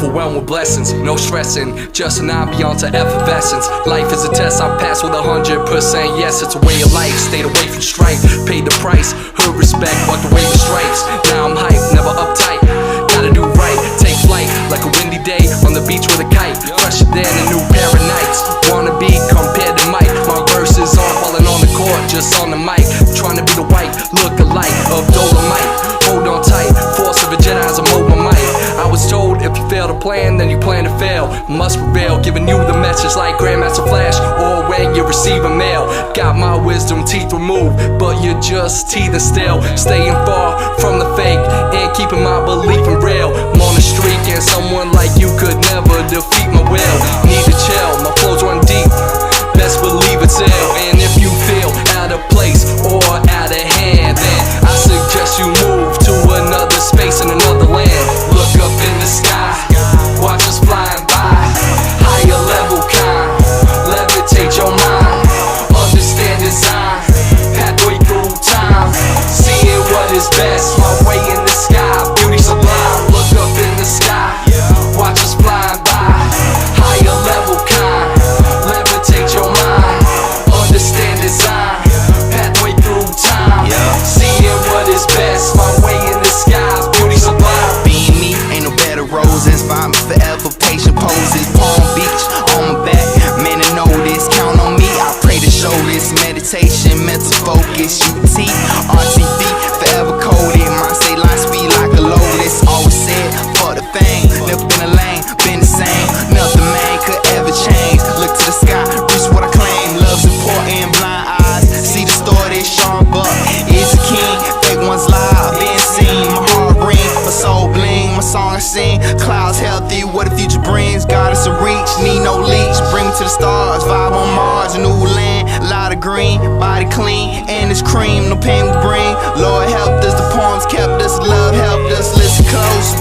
overwhelmed with blessings, no stressing, just an ambiance of effervescence. Life is a test, I pass with 100% yes. It's a way of life, stayed away from strife, paid the price, heard respect, walked away with stripes. Now I'm hyped, never uptight, gotta do right, take flight like a windy day on the beach with a kite, fresher than a new pair of Nikes. Wanna be compared to Mike, my verses aren't falling on the court, just on the mic, trying to be the white look-alike of Dolomite. Hold on tight, force of a Jedi as I mold my mic. I was told if you fail to plan, then you plan to fail. Must prevail, giving you the message like Grandmaster Flash, or when you receive a mail. Got my wisdom teeth removed, but you're just teething still. Staying far from the fake and keeping my belief in real. I'm on the streak and someone like you could never defeat my will. Need to chill, my flows run deep, best believe it's ill. And if you feel out of place or out of hand, then I suggest you move to another space in another land. Look up in the sky, watch us flying by, higher level kind, levitate your mind, understand design, pathway through time, seeing what is best, my way in the sky, beauty sublime. Look up in the sky, watch us flying by, higher level kind, levitate your mind, understand design, pathway through time, seeing what is best, my way in the sky, beauty sublime. Being me, ain't no better roses, find me forever, patient poses, Palm Beach on my back, man I know this, count on me, I pray to show this, meditation, mental focus, UT, RTV, forever coded, my say line speed like a lotus, always said, fuck the fame, never been a lane, been the same, nothing man could ever change, look to the sky, reach what I claim, love's important, blind eyes, see the story, Sean Buck is a king, fake ones lie, been seen, my heart ring, my soul bling, my song I sing, clouds healthy, what the future brings, God is a reach, need no leech, bring me to the stars, vibe on Mars, a new land, lot of green, body clean, and it's cream, no pain we bring, Lord helped us, the poems kept us, love helped us, listen close,